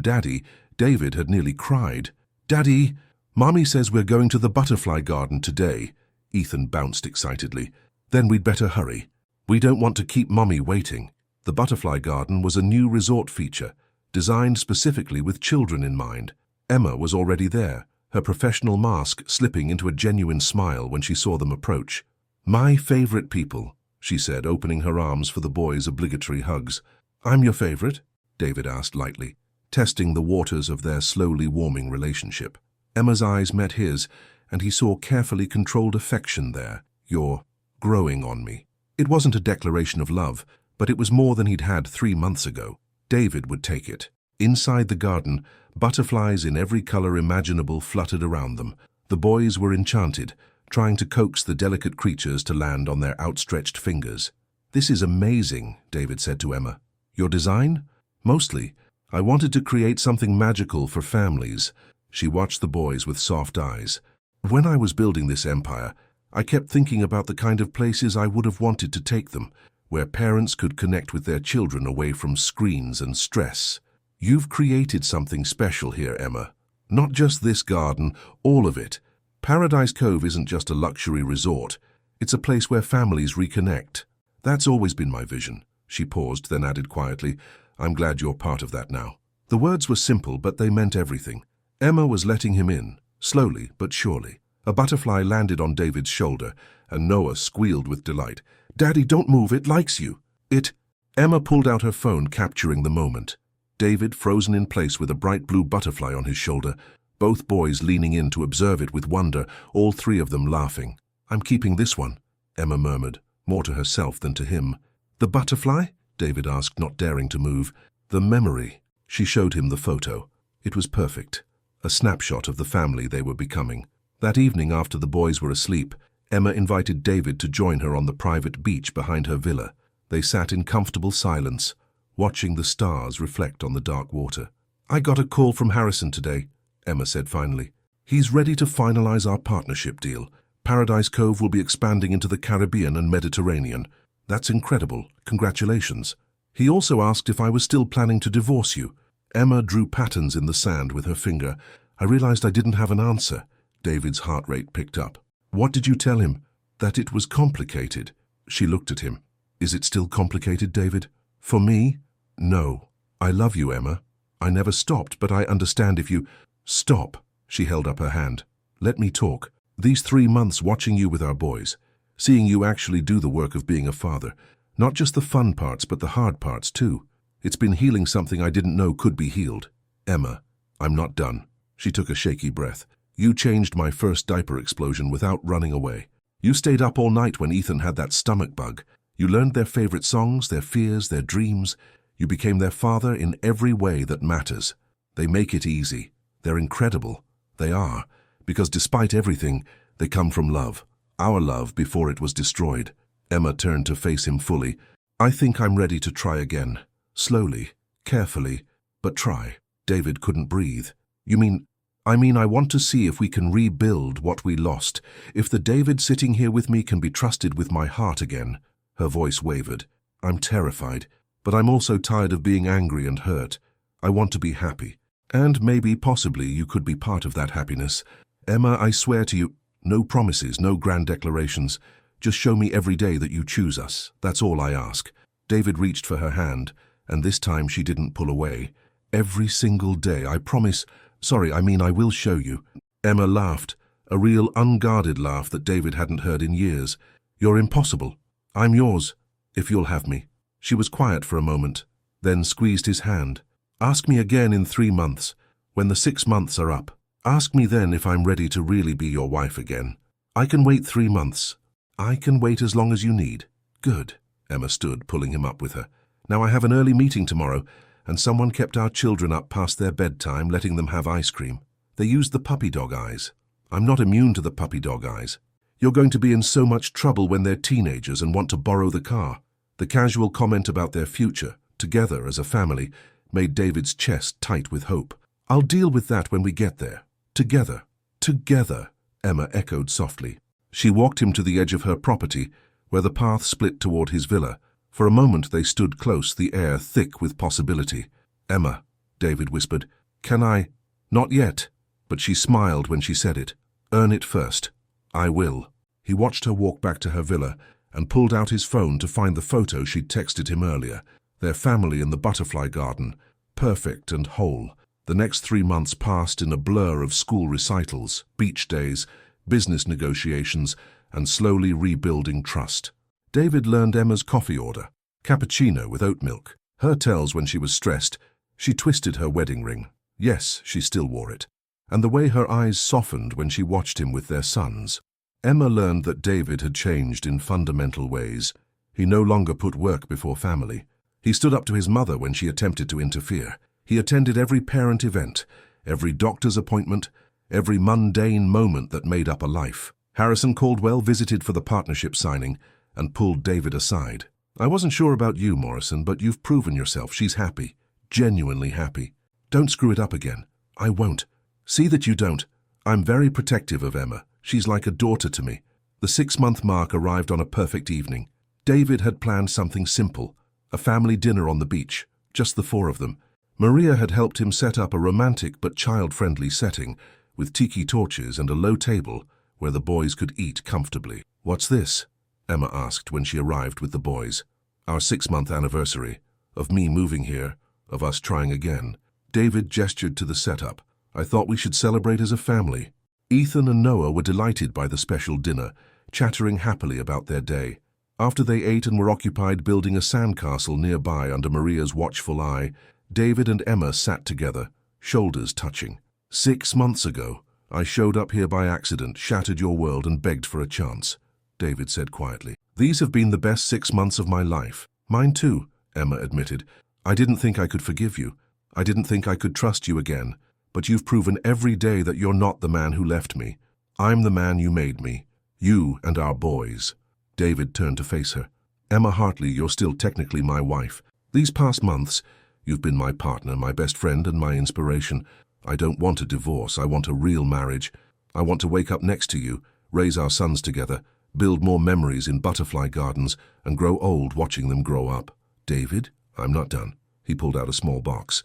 Daddy, David had nearly cried. "Daddy, Mommy says we're going to the butterfly garden today." Ethan bounced excitedly. "Then we'd better hurry. We don't want to keep Mommy waiting." The butterfly garden was a new resort feature, designed specifically with children in mind. Emma was already there, her professional mask slipping into a genuine smile when she saw them approach. "My favorite people," she said, opening her arms for the boys' obligatory hugs. "I'm your favorite?" David asked lightly, testing the waters of their slowly warming relationship. Emma's eyes met his, and he saw carefully controlled affection there. "You're growing on me." It wasn't a declaration of love, but it was more than he'd had 3 months ago. David would take it. Inside the garden, butterflies in every color imaginable fluttered around them. The boys were enchanted, trying to coax the delicate creatures to land on their outstretched fingers. "This is amazing," David said to Emma. "Your design?" "Mostly. I wanted to create something magical for families." She watched the boys with soft eyes. "When I was building this empire, I kept thinking about the kind of places I would have wanted to take them, where parents could connect with their children away from screens and stress. You've created something special here, Emma. Not just this garden, all of it. Paradise Cove isn't just a luxury resort. It's a place where families reconnect. That's always been my vision." She paused, then added quietly, "I'm glad you're part of that now." The words were simple, but they meant everything. Emma was letting him in, slowly but surely. A butterfly landed on David's shoulder, and Noah squealed with delight. "Daddy, don't move, it likes you." "It—" Emma pulled out her phone, capturing the moment. David, frozen in place with a bright blue butterfly on his shoulder, both boys leaning in to observe it with wonder, all 3 of them laughing. "I'm keeping this one," Emma murmured, more to herself than to him. "The butterfly?" David asked, not daring to move. "The memory." She showed him the photo. It was perfect, a snapshot of the family they were becoming. That evening, after the boys were asleep, Emma invited David to join her on the private beach behind her villa. They sat in comfortable silence, watching the stars reflect on the dark water. "I got a call from Harrison today," Emma said finally. "He's ready to finalize our partnership deal. Paradise Cove will be expanding into the Caribbean and Mediterranean. That's incredible. Congratulations. He also asked if I was still planning to divorce you." Emma drew patterns in the sand with her finger. "I realized I didn't have an answer." David's heart rate picked up. "What did you tell him?" "That it was complicated." She looked at him. "Is it still complicated, David?" "For me? No. I love you, Emma. I never stopped, but I understand if you—" "Stop." She held up her hand. "Let me talk. These 3 months watching you with our boys, seeing you actually do the work of being a father, not just the fun parts, but the hard parts too. It's been healing something I didn't know could be healed." "Emma, I'm not done." She took a shaky breath. "You changed my first diaper explosion without running away. You stayed up all night when Ethan had that stomach bug. You learned their favorite songs, their fears, their dreams. You became their father in every way that matters. They make it easy. They're incredible. They are. Because despite everything, they come from love. Our love before it was destroyed." Emma turned to face him fully. "I think I'm ready to try again. Slowly, carefully, but try." David couldn't breathe. "You mean—" I want to see if we can rebuild what we lost. If the David sitting here with me can be trusted with my heart again." Her voice wavered. "I'm terrified, but I'm also tired of being angry and hurt. I want to be happy. And maybe, possibly, you could be part of that happiness. Emma, I swear to you, no promises, no grand declarations. Just show me every day that you choose us. That's all I ask." David reached for her hand, and this time she didn't pull away. "Every single day, I promise. I will show you." Emma laughed, a real unguarded laugh that David hadn't heard in years. "You're impossible. I'm yours, if you'll have me." She was quiet for a moment, then squeezed his hand. "Ask me again in 3 months, when the 6 months are up. Ask me then if I'm ready to really be your wife again. I can wait 3 months. I can wait as long as you need." "Good." Emma stood, pulling him up with her. "Now I have an early meeting tomorrow, and someone kept our children up past their bedtime, letting them have ice cream. They used the puppy dog eyes. I'm not immune to the puppy dog eyes. You're going to be in so much trouble when they're teenagers and want to borrow the car." The casual comment about their future, together as a family, made David's chest tight with hope. "I'll deal with that when we get there. Together." "Together," Emma echoed softly. She walked him to the edge of her property, where the path split toward his villa. For a moment they stood close, the air thick with possibility. "Emma," David whispered, "can I—" "Not yet," but she smiled when she said it. "Earn it first." "I will." He watched her walk back to her villa and pulled out his phone to find the photo she'd texted him earlier. their family in the butterfly garden, perfect and whole. The next 3 months passed in a blur of school recitals, beach days, business negotiations, and slowly rebuilding trust. David learned Emma's coffee order, cappuccino with oat milk. Her tells when she was stressed, she twisted her wedding ring. Yes, she still wore it. And the way her eyes softened when she watched him with their sons. Emma learned that David had changed in fundamental ways. He no longer put work before family. He stood up to his mother when she attempted to interfere. He attended every parent event, every doctor's appointment, every mundane moment that made up a life. Harrison Caldwell visited for the partnership signing and pulled David aside. "I wasn't sure about you, Morrison, but you've proven yourself. She's happy, genuinely happy. Don't screw it up again." "I won't." "See that you don't. I'm very protective of Emma. She's like a daughter to me." The 6-month mark arrived on a perfect evening. David had planned something simple, a family dinner on the beach, just the 4 of them. Maria had helped him set up a romantic but child-friendly setting, with tiki torches and a low table where the boys could eat comfortably. "What's this?" Emma asked when she arrived with the boys. "Our 6-month anniversary, of me moving here, of us trying again." David gestured to the setup. "I thought we should celebrate as a family." Ethan and Noah were delighted by the special dinner, chattering happily about their day. After they ate and were occupied building a sandcastle nearby under Maria's watchful eye, David and Emma sat together, shoulders touching. "6 months ago, I showed up here by accident, shattered your world and begged for a chance," David said quietly. "These have been the best 6 months of my life." "Mine too," Emma admitted. "I didn't think I could forgive you. I didn't think I could trust you again. But you've proven every day that you're not the man who left me. I'm the man you made me. You and our boys." David turned to face her. "Emma Hartley, you're still technically my wife. These past months, you've been my partner, my best friend, and my inspiration. I don't want a divorce. I want a real marriage. I want to wake up next to you, raise our sons together, build more memories in butterfly gardens, and grow old watching them grow up." "David, I'm not done." He pulled out a small box.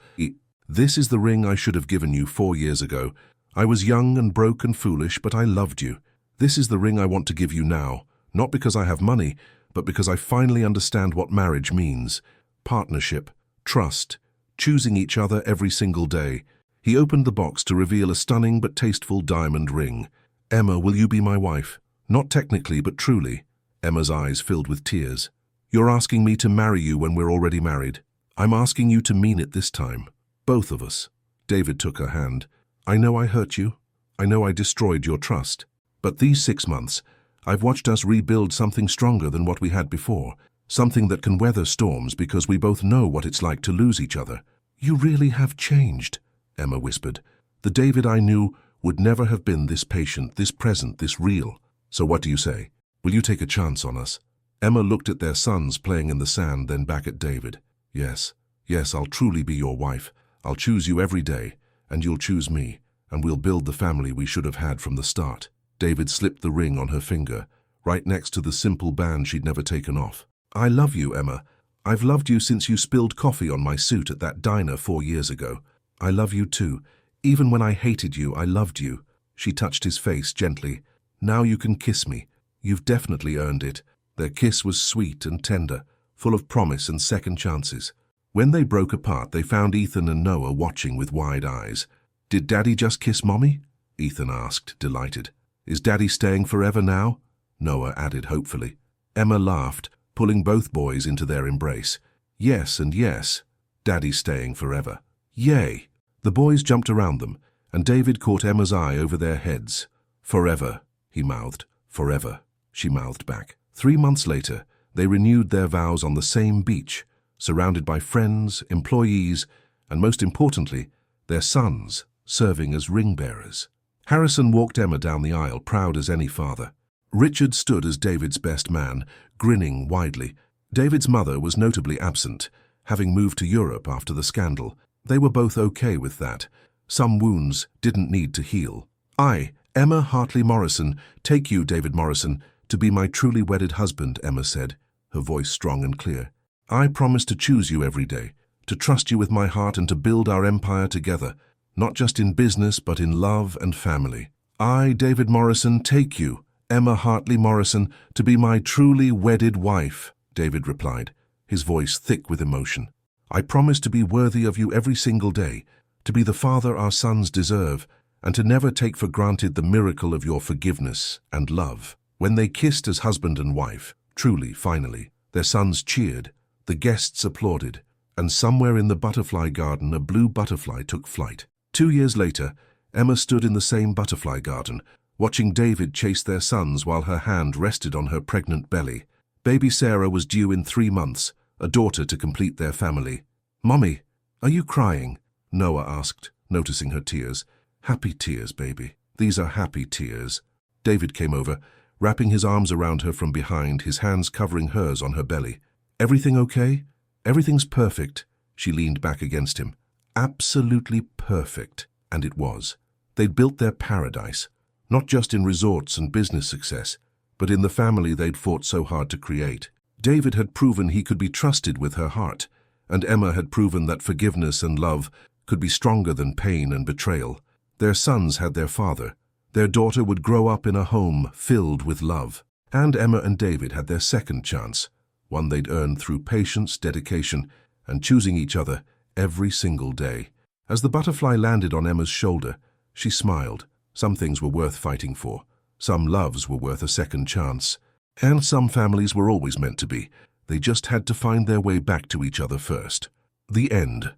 "This is the ring I should have given you 4 years ago. I was young and broke and foolish, but I loved you. This is the ring I want to give you now, not because I have money, but because I finally understand what marriage means. Partnership, trust, choosing each other every single day." He opened the box to reveal a stunning but tasteful diamond ring. "Emma, will you be my wife?" "Not technically, but truly." Emma's eyes filled with tears. "You're asking me to marry you when we're already married. I'm asking you to mean it this time. Both of us." David took her hand. "I know I hurt you. I know I destroyed your trust. But these 6 months, I've watched us rebuild something stronger than what we had before. Something that can weather storms because we both know what it's like to lose each other." "You really have changed," Emma whispered. "The David I knew would never have been this patient, this present, this real. So what do you say? Will you take a chance on us?" Emma looked at their sons playing in the sand, then back at David. "Yes, yes, I'll truly be your wife. I'll choose you every day, and you'll choose me, and we'll build the family we should have had from the start." David slipped the ring on her finger, right next to the simple band she'd never taken off. "I love you, Emma. I've loved you since you spilled coffee on my suit at that diner 4 years ago. I love you too. Even when I hated you, I loved you." She touched his face gently. "Now you can kiss me. You've definitely earned it." Their kiss was sweet and tender, full of promise and second chances. When they broke apart, they found Ethan and Noah watching with wide eyes. "Did Daddy just kiss Mommy?" Ethan asked, delighted. "Is Daddy staying forever now?" Noah added hopefully. Emma laughed, pulling both boys into their embrace. "Yes and yes. Daddy's staying forever." "Yay!" The boys jumped around them, and David caught Emma's eye over their heads. "Forever," he mouthed. "Forever," she mouthed back. 3 months later, they renewed their vows on the same beach, surrounded by friends, employees, and most importantly, their sons, serving as ring-bearers. Harrison walked Emma down the aisle, proud as any father. Richard stood as David's best man, grinning widely. David's mother was notably absent, having moved to Europe after the scandal. They were both okay with that. Some wounds didn't need to heal. "I, Emma Hartley Morrison, take you, David Morrison, to be my truly wedded husband," Emma said, her voice strong and clear. "I promise to choose you every day, to trust you with my heart and to build our empire together, not just in business but in love and family. I, David Morrison, take you, Emma Hartley Morrison, to be my truly wedded wife," David replied, his voice thick with emotion. "I promise to be worthy of you every single day, to be the father our sons deserve, and to never take for granted the miracle of your forgiveness and love." When they kissed as husband and wife, truly, finally, their sons cheered, the guests applauded, and somewhere in the butterfly garden a blue butterfly took flight. 2 years later, Emma stood in the same butterfly garden, watching David chase their sons while her hand rested on her pregnant belly. Baby Sarah was due in 3 months, a daughter to complete their family. "Mommy, are you crying?" Noah asked, noticing her tears. "Happy tears, baby. These are happy tears." David came over, wrapping his arms around her from behind, his hands covering hers on her belly. "Everything okay?" "Everything's perfect." She leaned back against him. Absolutely perfect. And it was. They'd built their paradise, not just in resorts and business success, but in the family they'd fought so hard to create. David had proven he could be trusted with her heart, and Emma had proven that forgiveness and love could be stronger than pain and betrayal. Their sons had their father. Their daughter would grow up in a home filled with love. And Emma and David had their second chance, one they'd earned through patience, dedication, and choosing each other every single day. As the butterfly landed on Emma's shoulder, she smiled. Some things were worth fighting for. Some loves were worth a second chance. And some families were always meant to be. They just had to find their way back to each other first. The end.